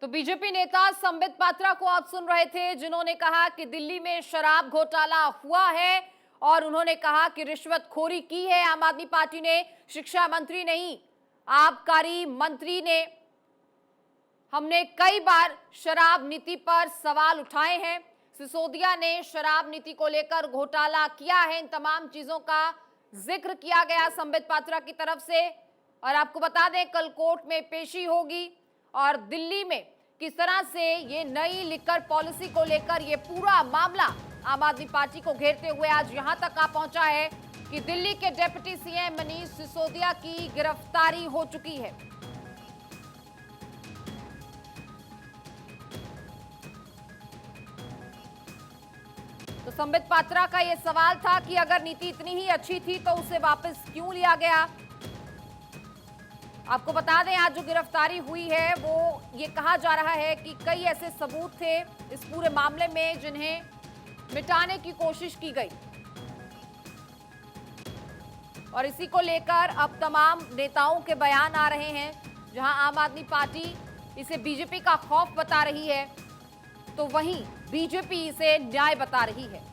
तो बीजेपी नेता संबित पात्रा को आप सुन रहे थे, जिन्होंने कहा कि दिल्ली में शराब घोटाला हुआ है और उन्होंने कहा कि रिश्वतखोरी की है आम आदमी पार्टी ने। शिक्षा मंत्री नहीं, आबकारी मंत्री ने। हमने कई बार शराब नीति पर सवाल उठाए हैं। सिसोदिया ने शराब नीति को लेकर घोटाला किया है, इन तमाम चीजों का जिक्र किया गया संबित पात्रा की तरफ से। और आपको बता दें, कल कोर्ट में पेशी होगी और दिल्ली में किस तरह से ये नई लिकर पॉलिसी को लेकर ये पूरा मामला आम आदमी पार्टी को घेरते हुए आज यहां तक आ पहुंचा है कि दिल्ली के डिप्टी सीएम मनीष सिसोदिया की गिरफ्तारी हो चुकी है। तो संबित पात्रा का यह सवाल था कि अगर नीति इतनी ही अच्छी थी तो उसे वापस क्यों लिया गया। आपको बता दें, आज जो गिरफ्तारी हुई है वो ये कहा जा रहा है कि कई ऐसे सबूत थे इस पूरे मामले में जिन्हें मिटाने की कोशिश की गई और इसी को लेकर अब तमाम नेताओं के बयान आ रहे हैं। जहां आम आदमी पार्टी इसे बीजेपी का खौफ बता रही है, तो वहीं बीजेपी इसे न्याय बता रही है।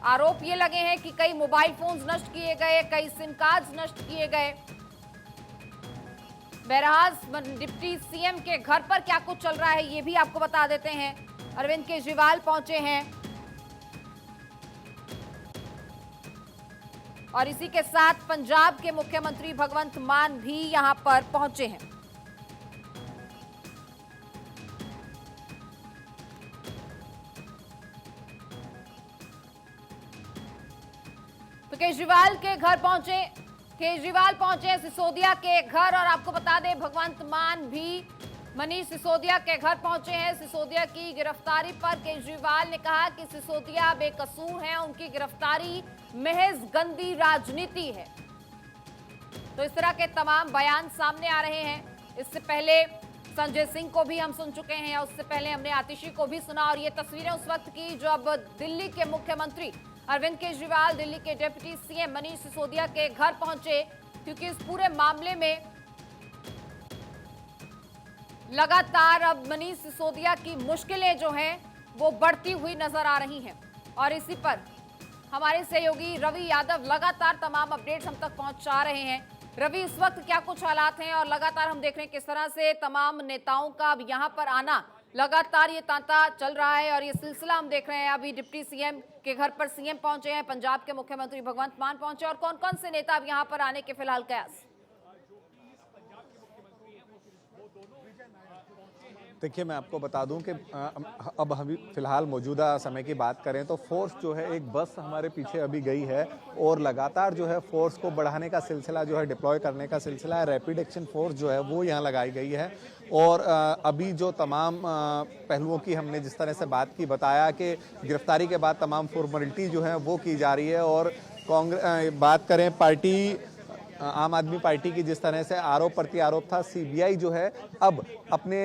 आरोप ये लगे हैं कि कई मोबाइल फोन्स नष्ट किए गए, कई सिम कार्ड्स नष्ट किए गए। बहरहाल डिप्टी सीएम के घर पर क्या कुछ चल रहा है ये भी आपको बता देते हैं। अरविंद केजरीवाल पहुंचे हैं और इसी के साथ पंजाब के मुख्यमंत्री भगवंत मान भी यहां पर पहुंचे हैं। तो केजरीवाल पहुंचे सिसोदिया के घर और आपको बता दें, भगवंत मान भी मनीष सिसोदिया के घर पहुंचे हैं। सिसोदिया की गिरफ्तारी पर केजरीवाल ने कहा कि सिसोदिया बेकसूर हैं, उनकी गिरफ्तारी महज गंदी राजनीति है। तो इस तरह के तमाम बयान सामने आ रहे हैं। इससे पहले संजय सिंह को भी हम सुन चुके हैं, उससे पहले हमने आतिशी को भी सुना। और ये तस्वीरें उस वक्त की जब दिल्ली के मुख्यमंत्री अरविंद केजरीवाल दिल्ली के डिप्टी सीएम मनीष सिसोदिया के घर पहुंचे, क्योंकि इस पूरे मामले में लगातार अब मनीष सिसोदिया की मुश्किलें जो हैं वो बढ़ती हुई नजर आ रही हैं। और इसी पर हमारे सहयोगी रवि यादव लगातार तमाम अपडेट्स हम तक पहुंचा रहे हैं। रवि, इस वक्त क्या कुछ हालात हैं और लगातार हम देख रहे हैं किस तरह से तमाम नेताओं का अब यहां पर आना, लगातार ये तांता चल रहा है और ये सिलसिला हम देख रहे हैं। अभी डिप्टी सीएम के घर पर सीएम पहुंचे हैं, पंजाब के मुख्यमंत्री भगवंत मान पहुंचे और कौन कौन से नेता अब यहां पर आने के फिलहाल कयास? देखिए, मैं आपको बता दूं कि अब हम फिलहाल मौजूदा समय की बात करें तो फोर्स जो है, एक बस हमारे पीछे अभी गई है और लगातार जो है फोर्स को बढ़ाने का सिलसिला जो है, डिप्लॉय करने का सिलसिला है। रैपिड एक्शन फोर्स जो है वो यहाँ लगाई गई है और अभी जो तमाम पहलुओं की हमने जिस तरह से बात की, बताया कि गिरफ्तारी के बाद तमाम फॉर्मेलिटी जो है वो की जा रही है। और बात करें पार्टी आम आदमी पार्टी की, जिस तरह से आरोप प्रत्यारोप था, सीबीआई जो है अब अपने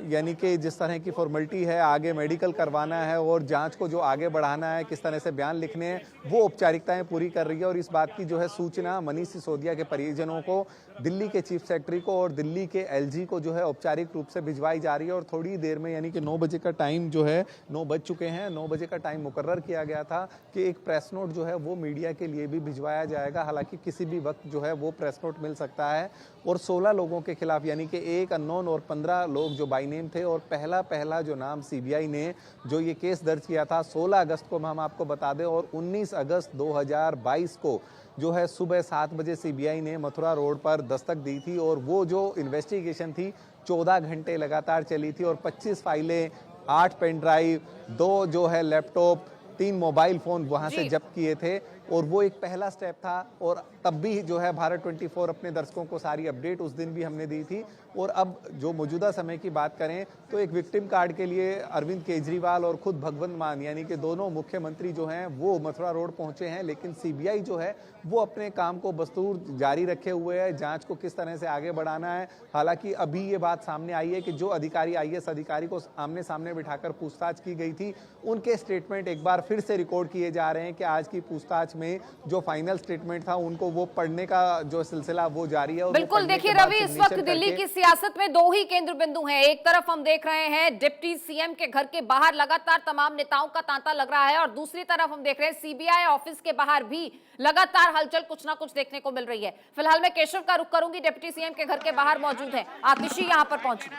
यानी कि जिस तरह की फॉर्मेलिटी है, आगे मेडिकल करवाना है और जांच को जो आगे बढ़ाना है, किस तरह से बयान लिखने हैं, वो औपचारिकताएं पूरी कर रही है। और इस बात की जो है सूचना मनीष सिसोदिया के परिजनों को, दिल्ली के चीफ सेक्रेटरी को और दिल्ली के एलजी को जो है औपचारिक रूप से भिजवाई जा रही है। और थोड़ी देर में, यानी कि 9 बजे का टाइम जो है, 9 बज चुके हैं, 9 बजे का टाइम मुकर्रर किया गया था कि एक प्रेस नोट जो है वो मीडिया के लिए भी भिजवाया जाएगा। हालांकि किसी भी वक्त जो है वो प्रेस नोट मिल सकता है। और 16 लोगों के खिलाफ, यानी कि एक अननोन और 15 लोग जो बाई नेम थे, और पहला जो नाम सीबीआई ने जो ये केस दर्ज किया था 16 अगस्त को, हम आपको बता दें, और 19 अगस्त 2022 को जो है सुबह 7 बजे सीबीआई ने मथुरा रोड पर दस्तक दी थी। और वो जो इन्वेस्टिगेशन थी 14 घंटे लगातार चली थी और 25 फाइलें, 8 पेन ड्राइव, 2 जो है लैपटॉप, 3 मोबाइल फोन वहां से जब्त किए थे। और वो एक पहला स्टेप था। और तब भी जो है भारत 24 अपने दर्शकों को सारी अपडेट उस दिन भी हमने दी थी। और अब जो मौजूदा समय की बात करें तो एक विक्टिम कार्ड के लिए अरविंद केजरीवाल और खुद भगवंत मान, यानी कि दोनों मुख्यमंत्री जो हैं वो मथुरा रोड पहुंचे हैं। लेकिन सीबीआई जो है वो अपने काम को बस्तूर जारी रखे हुए है, जांच को किस तरह से आगे बढ़ाना है। हालांकि अभी ये बात सामने आई है कि जो अधिकारी, आईएएस अधिकारी को आमने सामने बिठाकर पूछताछ की गई थी, उनके स्टेटमेंट एक बार फिर से रिकॉर्ड किए जा रहे हैं कि आज की पूछताछ जांच में जो फाइनल स्टेटमेंट था उनको वो पढ़ने का जो सिलसिला वो जारी है। और बिल्कुल, देखिए रवि, इस वक्त दिल्ली की सियासत में दो ही केंद्र बिंदु हैं। एक तरफ हम देख रहे हैं डिप्टी सीएम के घर के बाहर लगातार तमाम नेताओं का तांता लग रहा है, और दूसरी तरफ हम देख रहे हैं सीबीआई ऑफिस के बाहर भी लगातार हलचल कुछ ना कुछ देखने को मिल रही है। फिलहाल मैं केशव का रुख करूंगी, डिप्टी सीएम के घर के बाहर मौजूद है, आतिशी यहां पर पहुंची।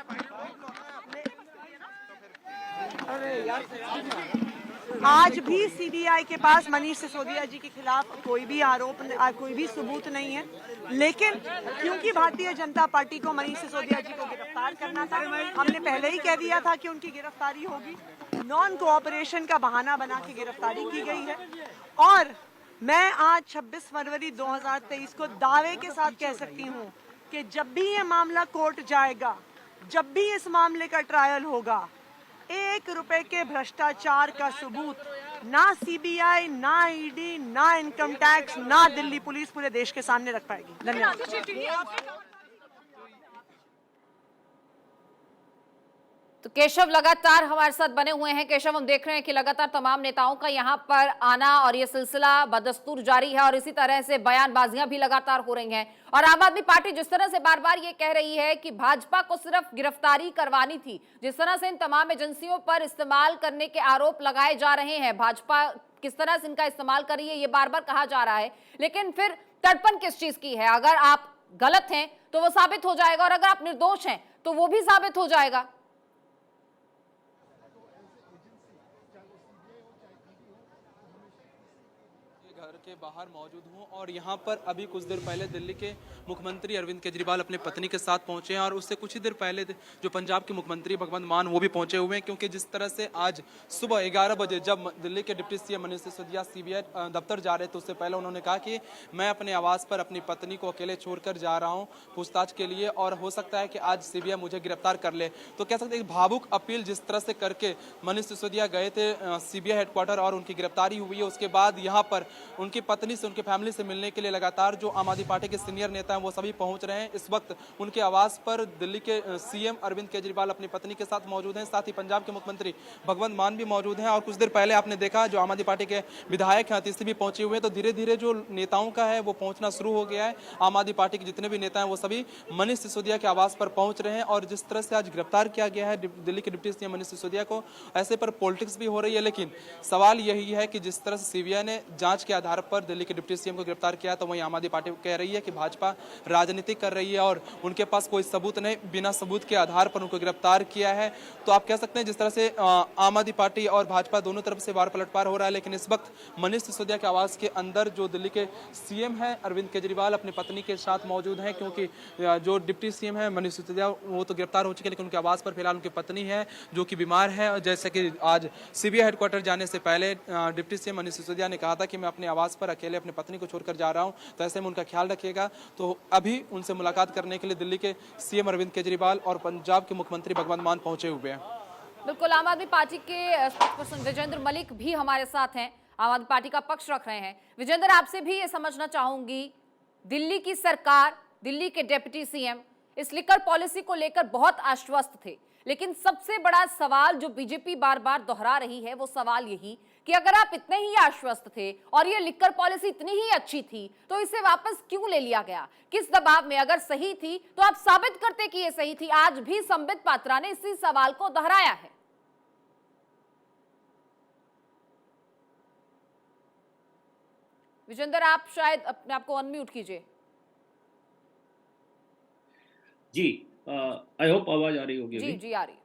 आज भी सीबीआई के पास मनीष सिसोदिया जी के खिलाफ कोई भी आरोप, कोई भी सबूत नहीं है, लेकिन क्योंकि भारतीय जनता पार्टी को मनीष सिसोदिया जी को गिरफ्तार करना था, हमने पहले ही कह दिया था कि उनकी गिरफ्तारी होगी। नॉन कोऑपरेशन का बहाना बना के गिरफ्तारी की गई है, और मैं आज 26 फरवरी 2023 को दावे के साथ कह सकती हूँ कि जब भी ये मामला कोर्ट जाएगा, जब भी इस मामले का ट्रायल होगा, 1 रुपए के भ्रष्टाचार का सबूत ना सीबीआई, ना ईडी, ना इनकम टैक्स, ना दिल्ली पुलिस पूरे देश के सामने रख पाएगी। धन्यवाद। तो केशव लगातार हमारे साथ बने हुए हैं। केशव, हम देख रहे हैं कि लगातार तमाम नेताओं का यहां पर आना और ये सिलसिला बदस्तूर जारी है, और इसी तरह से बयानबाजियां भी लगातार हो रही हैं। और आम आदमी पार्टी जिस तरह से बार बार ये कह रही है कि भाजपा को सिर्फ गिरफ्तारी करवानी थी, जिस तरह से इन तमाम एजेंसियों पर इस्तेमाल करने के आरोप लगाए जा रहे हैं, भाजपा किस तरह से इनका इस्तेमाल कर रही है, ये बार बार कहा जा रहा है, लेकिन फिर तड़पन किस चीज की है? अगर आप गलत हैं तो वो साबित हो जाएगा, और अगर आप निर्दोष हैं तो वो भी साबित हो जाएगा। घर के बाहर मौजूद हूं, और यहां पर अभी कुछ देर पहले दिल्ली के मुख्यमंत्री अरविंद केजरीवाल अपनी पत्नी के साथ पहुंचे हैं, और उससे कुछ ही देर पहले जो पंजाब के मुख्यमंत्री भगवंत मान वो भी पहुंचे हुए हैं। क्योंकि जिस तरह से आज सुबह 11 बजे जब दिल्ली के deputy CM Manish Sisodia CBI दफ्तर जा रहे थे, उससे पहले उन्होंने कहा कि मैं अपने आवास पर अपनी पत्नी को अकेले छोड़कर जा रहा हूँ पूछताछ के लिए, और हो सकता है कि आज सीबीआई मुझे गिरफ्तार कर ले। तो कह सकते हैं भावुक अपील जिस तरह से करके मनीष सिसोदिया गए थे सीबीआई हेडक्वार्टर, और उनकी गिरफ्तारी हुई है। उसके बाद यहाँ पर उनकी पत्नी से, उनके फैमिली से मिलने के लिए लगातार जो आम आदमी पार्टी के सीनियर नेता हैं वो सभी पहुंच रहे हैं। इस वक्त उनके आवास पर दिल्ली के सीएम अरविंद केजरीवाल अपनी पत्नी के साथ मौजूद हैं, साथ ही पंजाब के मुख्यमंत्री भगवंत मान भी मौजूद हैं। और कुछ देर पहले आपने देखा जो आम आदमी पार्टी के विधायक हैं अतिथि भी पहुंचे हुए हैं। तो धीरे धीरे जो नेताओं का है वो पहुंचना शुरू हो गया है। आम आदमी पार्टी के जितने भी नेता हैं वो सभी मनीष सिसोदिया के आवास पर पहुंच रहे हैं। और जिस तरह से आज गिरफ्तार किया गया है दिल्ली के डिप्टी सीएम मनीष सिसोदिया को, ऐसे पर पॉलिटिक्स भी हो रही है। लेकिन सवाल यही है कि जिस तरह से सीबीआई ने जांच के आधार पर दिल्ली के डिप्टी सीएम को गिरफ्तार किया, तो वहीं आम आदमी पार्टी कह रही है कि भाजपा राजनीति कर रही है और उनके पास कोई सबूत नहीं, बिना सबूत के आधार पर उनको गिरफ्तार किया है। तो आप कह सकते हैं जिस तरह से आम आदमी पार्टी और भाजपा दोनों तरफ से वार पलटवार हो रहा है। लेकिन इस वक्त मनीष सिसोदिया के आवास के अंदर जो दिल्ली के सीएम हैं अरविंद केजरीवाल अपनी पत्नी के साथ मौजूद हैं, क्योंकि जो डिप्टी सीएम है मनीष सिसोदिया वो तो गिरफ्तार हो चुके हैं, लेकिन उनके आवास पर फिलहाल उनकी पत्नी है जो कि बीमार है। जैसे कि आज सीबीआई हेडक्वार्टर जाने से पहले डिप्टी सीएम मनीष सिसोदिया ने कहा था कि मैं अपने आवास पर अकेले अपनी पत्नी को छोड़कर जा रहा हूं, तो ऐसे में उनका ख्याल रखिएगा। तो अभी उनसे मुलाकात करने के लिए दिल्ली के सीएम अरविंद केजरीवाल और पंजाब के मुख्यमंत्री भगवंत मान पहुंचे हुए हैं। बिल्कुल, आम आदमी पार्टी के स्पोक्सपर्सन विजेंद्र मलिक भी हमारे साथ हैं, आम आदमी पार्टी का पक्ष रख रहे हैं। विजेंद्र, आपसे भी ये समझना चाहूंगी, दिल्ली की सरकार, दिल्ली के डिप्टी सीएम इस लिकर पॉलिसी को लेकर बहुत आश्वस्त थे, लेकिन सबसे बड़ा सवाल जो बीजेपी बार बार दोहरा रही है वो सवाल यही कि अगर आप इतने ही आश्वस्त थे और ये लिकर पॉलिसी इतनी ही अच्छी थी तो इसे वापस क्यों ले लिया गया? किस दबाव में? अगर सही थी तो आप साबित करते कि ये सही थी। आज भी संबित पात्रा ने इसी सवाल को दोहराया है। विजेंद्र, आप शायद अपने आप को अनम्यूट कीजिए। जी, आई होप आवाज आ रही होगी। जी जी, आ रही है।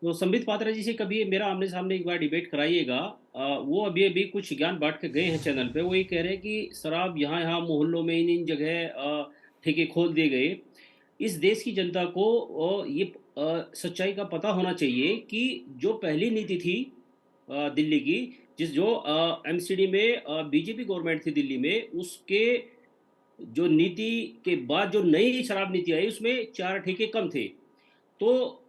तो संबित पात्रा जी से कभी मेरा आमने सामने एक बार डिबेट कराइएगा। वो अभी कुछ ज्ञान बांट के गए हैं चैनल पे। वो ये कह रहे हैं कि शराब यहाँ मोहल्लों में इन जगह ठेके खोल दिए गए। इस देश की जनता को ये सच्चाई का पता होना चाहिए कि जो पहली नीति थी दिल्ली की, जो एमसीडी में बीजेपी गवर्नमेंट थी दिल्ली में, उसके जो नीति के बाद जो नई शराब नीति आई उसमें 4 ठेके कम थे। तो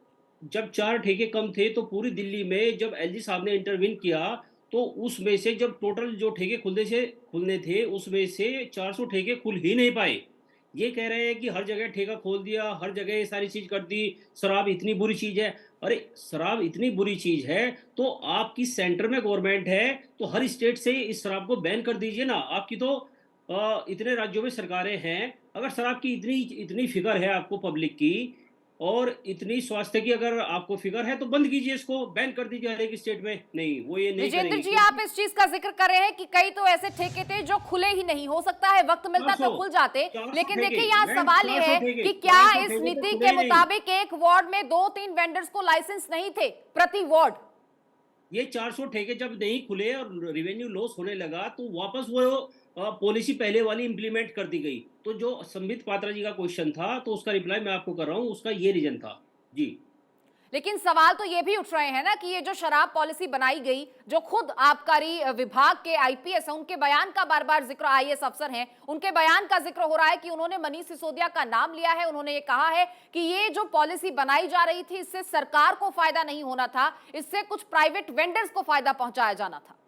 जब 4 ठेके कम थे तो पूरी दिल्ली में जब एलजी साहब ने इंटरवीन किया तो उसमें से जब टोटल जो ठेके खुलने थे उसमें से 400 ठेके खुल ही नहीं पाए। ये कह रहे हैं कि हर जगह ठेका खोल दिया, हर जगह ये सारी चीज कर दी, शराब इतनी बुरी चीज है। अरे शराब इतनी बुरी चीज है तो आपकी सेंटर में गवर्नमेंट है, तो हर स्टेट से इस शराब को बैन कर दीजिए ना। आपकी तो इतने राज्यों में सरकारें हैं, अगर शराब की इतनी इतनी फिक्र है आपको पब्लिक की, और इतनी स्वास्थ्य की अगर आपको फिक्र है, तो बंद कीजिए, इसको बैन कर दीजिए हर एक स्टेट में। नहीं, वो ये नहीं विजेंद्र करेंगे जी, आप इस चीज का जिक्र कर रहे हैं कि कई तो ऐसे ठेके थे जो खुले ही नहीं, हो सकता है वक्त मिलता तो 400 खुल जाते, 400 लेकिन ठेके, देखिए यहाँ मैडम, सवाल ये 400 है ठेके, कि क्या 400 इस ठेके तो नीति खुले के ही नहीं। मुताबिक एक वार्ड में 2-3 वेंडर्स को लाइसेंस नहीं थे प्रति वार्ड? ये 400 ठेके जब नहीं खुले और रेवेन्यू लॉस होने लगा, तो वापस वो पॉलिसी पहले वाली इंप्लीमेंट कर दी गई। तो जो संबित पात्रा जी का क्वेश्चन था, तो उसका रिप्लाई मैं आपको कर रहा हूँ, उसका ये रीजन था जी। लेकिन सवाल तो ये भी उठ रहे हैं ना कि ये जो शराब पॉलिसी बनाई गई, जो खुद आबकारी विभाग के आईपीएस हैं, उनके बयान का बार बार जिक्र, आईएएस अफसर हैं, उनके बयान का जिक्र हो रहा है कि उन्होंने मनीष सिसोदिया का नाम लिया है। उन्होंने ये कहा है कि ये जो पॉलिसी बनाई जा रही थी, इससे सरकार को फायदा नहीं होना था, इससे कुछ प्राइवेट वेंडर्स को फायदा पहुंचाया जाना था।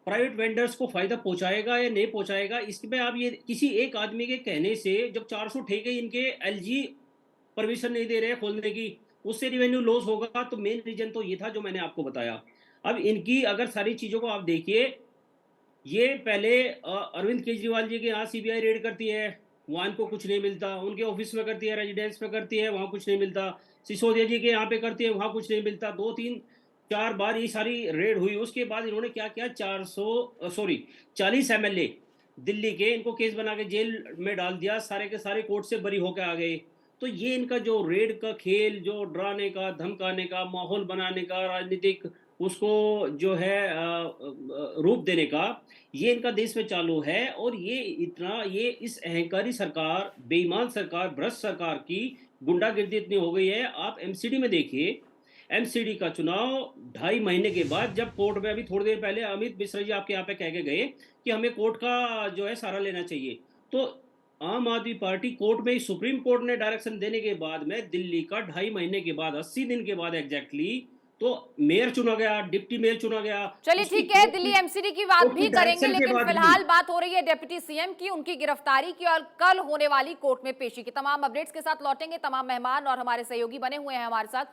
प्राइवेट वेंडर्स को फायदा पहुंचाएगा या नहीं पहुंचाएगा, इसमें आप ये किसी एक आदमी के कहने से, जब 400 ठेके इनके एलजी परमिशन नहीं दे रहे हैं खोलने की, उससे रेवेन्यू लॉस होगा। तो मेन रीजन तो ये था जो मैंने आपको बताया। अब इनकी अगर सारी चीजों को आप देखिए, ये पहले अरविंद केजरीवाल जी के यहाँ सीबीआई रेड करती है, वहां इनको कुछ नहीं मिलता। उनके ऑफिस में करती है, रेजिडेंस में करती है, वहां कुछ नहीं मिलता। सिसोदिया जी के यहाँ पे करती है, वहां कुछ नहीं मिलता। 2 3 4 बार ये सारी रेड हुई। उसके बाद इन्होंने क्या किया, 40 एमएलए दिल्ली के, इनको केस बना के जेल में डाल दिया, सारे के सारे कोर्ट से बरी होकर आ गए। तो ये इनका जो रेड का खेल, जो डराने का, धमकाने का, माहौल बनाने का, राजनीतिक उसको जो है रूप देने का, ये इनका देश में चालू है। और ये इस अहंकारी सरकार, बेईमान सरकार, भ्रष्ट सरकार की गुंडागिर्दी इतनी हो गई है। आप एमसीडी में देखिए, एमसीडी का चुनाव 2.5 महीने के बाद, जब कोर्ट में अभी थोड़ी देर पहले अमित मिश्रा जी आपके यहाँ पे कह के गए कि हमें कोर्ट का जो है सहारा लेना चाहिए, तो आम आदमी पार्टी कोर्ट में, सुप्रीम कोर्ट ने डायरेक्शन देने के बाद में, दिल्ली का 2.5 महीने के बाद, 80 दिन के बाद एग्जैक्टली, तो मेयर चुना गया, डिप्टी मेयर चुना गया। चलिए उसकी ठीक है, कोर्ट दिल्ली की एमसीडी की बात कोर्ट की भी करेंगे, डायरेक्शन के लेकिन बाद फिलहाल भी। बात हो रही है डिप्टी सीएम की, उनकी गिरफ्तारी की और कल होने वाली कोर्ट में पेशी की। तमाम अपडेट्स के साथ लौटेंगे। तमाम मेहमान और हमारे सहयोगी बने हुए हैं हमारे साथ।